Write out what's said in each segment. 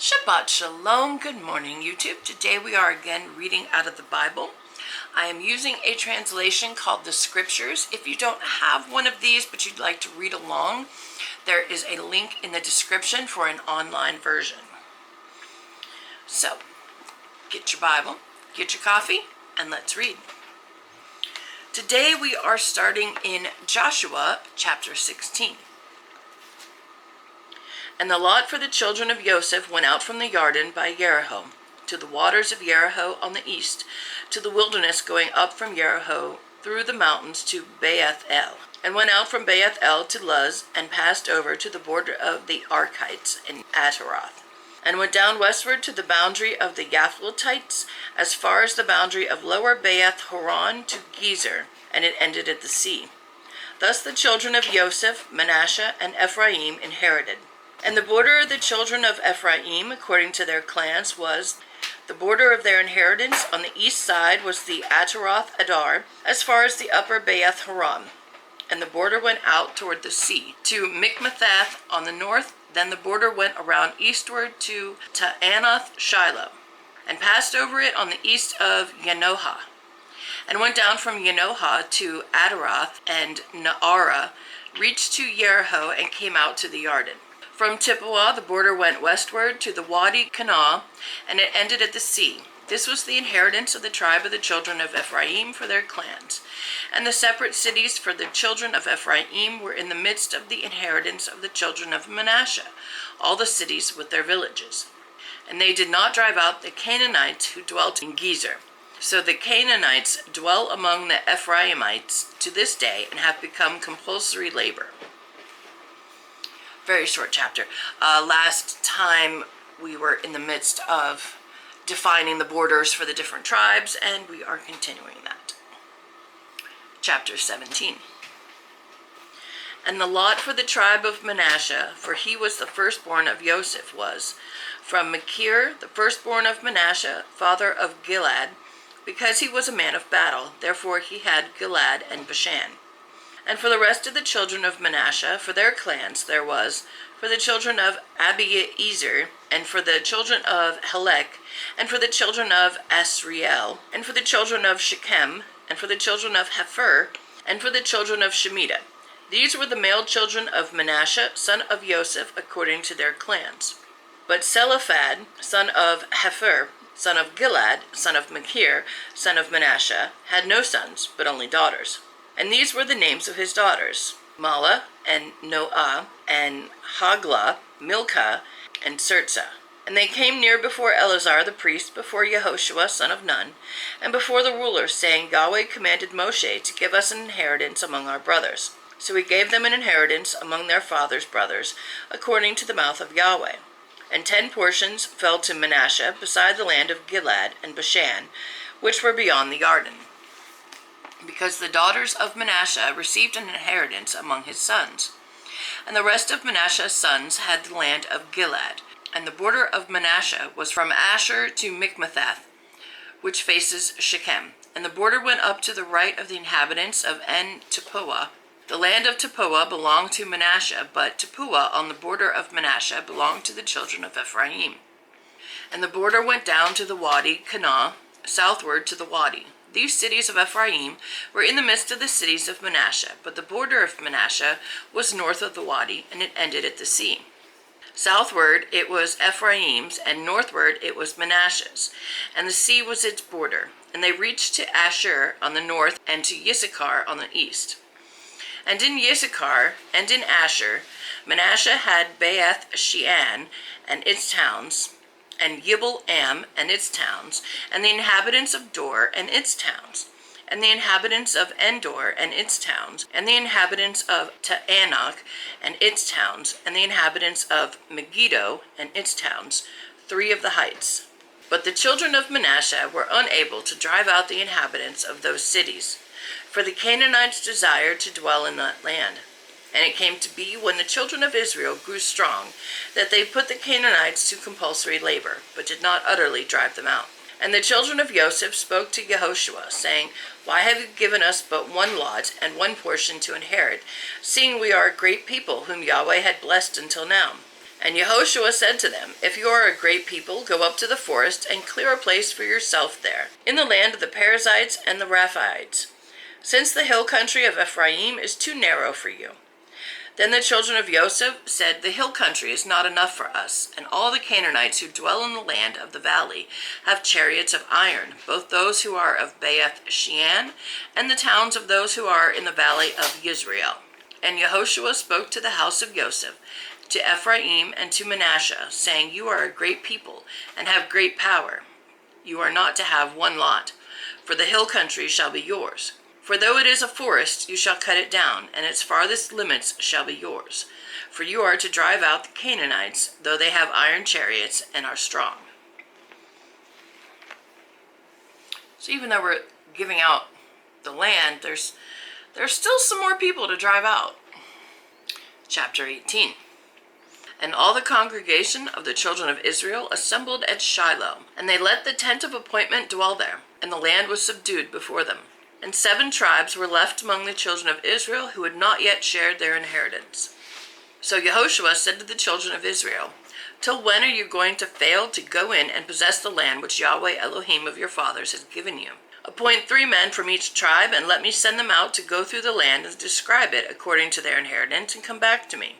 Shabbat Shalom. Good morning, YouTube. Today we are again reading out of the Bible. I am using a translation called the Scriptures. If you don't have one of these but you'd like to read along, there is a link in the description for an online version. So, get your Bible, get your coffee, and let's read. Today we are starting in Joshua chapter 16. And the lot for the children of Joseph went out from the Jordan by Jericho, to the waters of Jericho on the east, to the wilderness going up from Jericho through the mountains to Beth El, and went out from Beth El to Luz, and passed over to the border of the Archites in Ataroth, and went down westward to the boundary of the Japhletites, as far as the boundary of lower Beth Horon to Gezer, and it ended at the sea. Thus the children of Joseph, Manasseh, and Ephraim inherited. And the border of the children of Ephraim, according to their clans, was the border of their inheritance on the east side was the Ataroth Adar, as far as the upper Beth Horon. And the border went out toward the sea, to Mikmethath on the north. Then the border went around eastward to Taanath Shiloh, and passed over it on the east of Yanohah, and went down from Yanohah to Ataroth and Naarah, reached to Jericho, and came out to the Jordan. From Tippuah the border went westward to the Wadi Kanah, and it ended at the sea. This was the inheritance of the tribe of the children of Ephraim for their clans. And the separate cities for the children of Ephraim were in the midst of the inheritance of the children of Manasseh, all the cities with their villages. And they did not drive out the Canaanites who dwelt in Gezer. So the Canaanites dwell among the Ephraimites to this day, and have become compulsory labor. Very short chapter. Last time we were in the midst of defining the borders for the different tribes, and we are continuing that. Chapter 17. And the lot for the tribe of Manasseh, for he was the firstborn of Joseph, was from Machir, the firstborn of Manasseh, father of Gilead, because he was a man of battle. Therefore he had Gilead and Bashan. And for the rest of the children of Manasseh, for their clans there was, for the children of Abiezer, and for the children of Helek, and for the children of Asriel, and for the children of Shechem, and for the children of Hepher, and for the children of Shemitah. These were the male children of Manasseh, son of Joseph, according to their clans. But Zelophehad, son of Hepher, son of Gilead, son of Machir, son of Manasseh, had no sons, but only daughters. And these were the names of his daughters, Mahlah, and Noah, and Haglah, Milcah, and Tirzah. And they came near before Eleazar the priest, before Yehoshua son of Nun, and before the rulers, saying, Yahweh commanded Moshe to give us an inheritance among our brothers. So he gave them an inheritance among their father's brothers, according to the mouth of Yahweh. And 10 portions fell to Manasseh, beside the land of Gilead and Bashan, which were beyond the Jordan, because the daughters of Manasseh received an inheritance among his sons. And the rest of Manasseh's sons had the land of Gilead. And the border of Manasseh was from Asher to Mikmethath, which faces Shechem. And the border went up to the right of the inhabitants of En-Tepuah. The land of Tepuah belonged to Manasseh, but Tepuah on the border of Manasseh belonged to the children of Ephraim. And the border went down to the Wadi Kanah, southward to the Wadi. These cities of Ephraim were in the midst of the cities of Manasseh, but the border of Manasseh was north of the Wadi, and it ended at the sea. Southward it was Ephraim's, and northward it was Manasseh's, and the sea was its border. And they reached to Asher on the north, and to Issachar on the east. And in Issachar and in Asher, Manasseh had Beth Shean and its towns, and Yibal-Am and its towns, and the inhabitants of Dor and its towns, and the inhabitants of Endor and its towns, and the inhabitants of Taanach and its towns, and the inhabitants of Megiddo and its towns, 3 of the heights. But the children of Manasseh were unable to drive out the inhabitants of those cities, for the Canaanites desired to dwell in that land. And it came to be, when the children of Israel grew strong, that they put the Canaanites to compulsory labor, but did not utterly drive them out. And the children of Joseph spoke to Yehoshua, saying, Why have you given us but one lot and one portion to inherit, seeing we are a great people, whom Yahweh had blessed until now? And Yehoshua said to them, If you are a great people, go up to the forest and clear a place for yourself there, in the land of the Perizzites and the Rephaites, since the hill country of Ephraim is too narrow for you. Then the children of Joseph said, The hill country is not enough for us, and all the Canaanites who dwell in the land of the valley have chariots of iron, both those who are of Beth Shean, and the towns of those who are in the valley of Yisrael. And Yehoshua spoke to the house of Joseph, to Ephraim and to Manasseh, saying, You are a great people, and have great power. You are not to have one lot, for the hill country shall be yours. For though it is a forest, you shall cut it down, and its farthest limits shall be yours. For you are to drive out the Canaanites, though they have iron chariots and are strong. So even though we're giving out the land, there's still some more people to drive out. Chapter 18. And all the congregation of the children of Israel assembled at Shiloh, and they let the tent of appointment dwell there, and the land was subdued before them. And 7 tribes were left among the children of Israel who had not yet shared their inheritance. So Yehoshua said to the children of Israel, Till when are you going to fail to go in and possess the land which Yahweh Elohim of your fathers has given you? Appoint 3 men from each tribe, and let me send them out to go through the land and describe it according to their inheritance, and come back to me.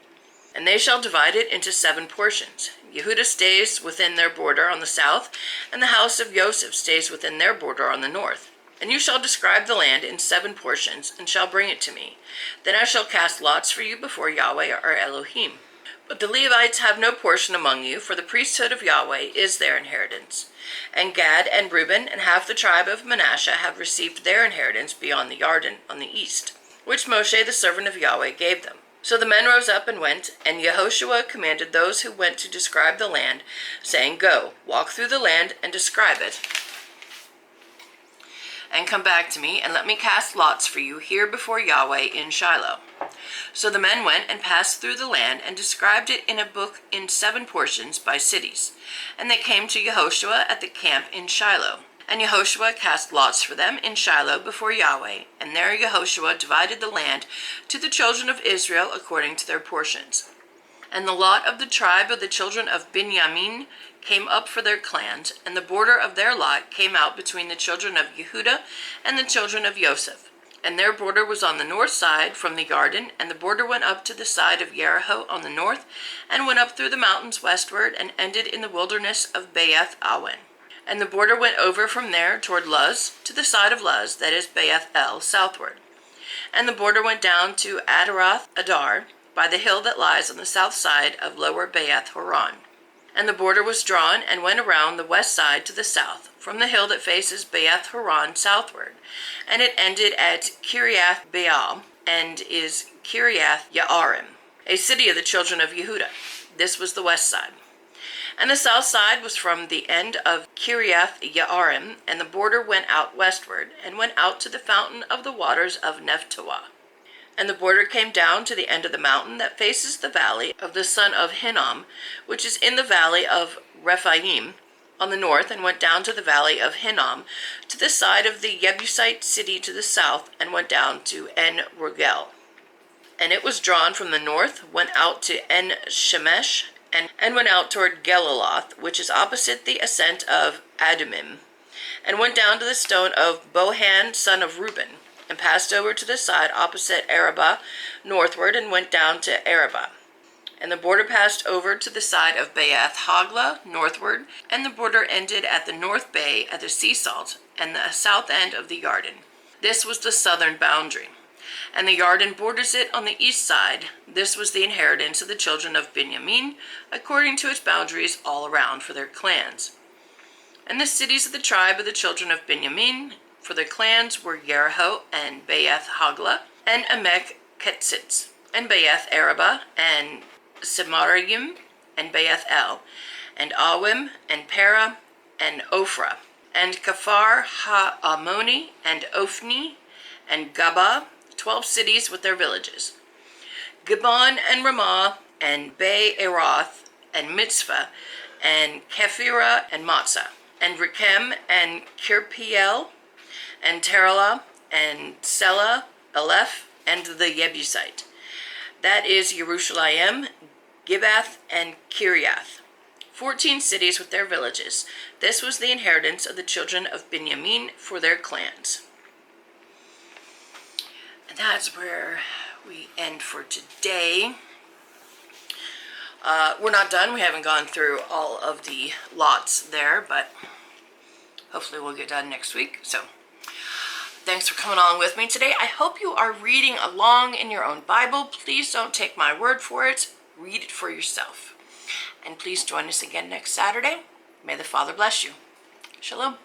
And they shall divide it into 7 portions. Yehudah stays within their border on the south, and the house of Joseph stays within their border on the north. And you shall describe the land in 7 portions, and shall bring it to me. Then I shall cast lots for you before Yahweh our Elohim. But the Levites have no portion among you, for the priesthood of Yahweh is their inheritance. And Gad and Reuben and half the tribe of Manasseh have received their inheritance beyond the Jordan on the east, which Moshe the servant of Yahweh gave them. So the men rose up and went, and Yehoshua commanded those who went to describe the land, saying, Go, walk through the land and describe it, and come back to me, and let me cast lots for you here before Yahweh in Shiloh. So the men went and passed through the land, and described it in a book in 7 portions by cities. And they came to Yehoshua at the camp in Shiloh. And Yehoshua cast lots for them in Shiloh before Yahweh, and there Yehoshua divided the land to the children of Israel according to their portions. And the lot of the tribe of the children of Benjamin came up for their clans, and the border of their lot came out between the children of Yehudah and the children of Joseph. And their border was on the north side from the Jordan, and the border went up to the side of Jericho on the north, and went up through the mountains westward, and ended in the wilderness of Beth Awen. And the border went over from there toward Luz, to the side of Luz, that is Beth El, southward. And the border went down to Adaroth Adar, by the hill that lies on the south side of lower Beth Horon. And the border was drawn, and went around the west side to the south, from the hill that faces Beth Horon southward. And it ended at Kiriath Baal, and is Kiriath Yearim, a city of the children of Yehudah. This was the west side. And the south side was from the end of Kiriath Yearim, and the border went out westward, and went out to the fountain of the waters of Nephtoah. And the border came down to the end of the mountain that faces the valley of the son of Hinnom, which is in the valley of Rephaim, on the north, and went down to the valley of Hinnom, to the side of the Jebusite city to the south, and went down to En-Rogel. And it was drawn from the north, went out to En-Shemesh, and went out toward Geliloth, which is opposite the ascent of Adumim, and went down to the stone of Bohan, son of Reuben, and passed over to the side opposite Arabah northward, and went down to Arabah. And the border passed over to the side of Beth Hagla northward, and the border ended at the north bay at the sea salt, and the south end of the Jordan. This was the southern boundary. And the Jordan borders it on the east side. This was the inheritance of the children of Benjamin, according to its boundaries all around for their clans. And the cities of the tribe of the children of Benjamin for their clans were Jericho, and Beth Hagla, and Emek Ketzitz, and Beth Arabah, and Semarim, and Beth El, and Awim, and Para, and Ophrah, and Kafar Ha-Ammoni, and Ophni, and Gaba, 12 cities with their villages. Gibon, and Ramah, and Be-Eroth, and Mitzvah, and Kephirah, and Matzah, and Rechem, and Kirpiel, and Teralah, and Selah, Aleph, and the Jebusite. That is Yerushalayim, Gibeath, and Kiriath, 14 cities with their villages. This was the inheritance of the children of Benjamin for their clans. And that's where we end for today. We're not done. We haven't gone through all of the lots there, but hopefully we'll get done next week. So thanks for coming along with me today. I hope you are reading along in your own Bible. Please don't take my word for it. Read it for yourself. And please join us again next Saturday. May the Father bless you. Shalom.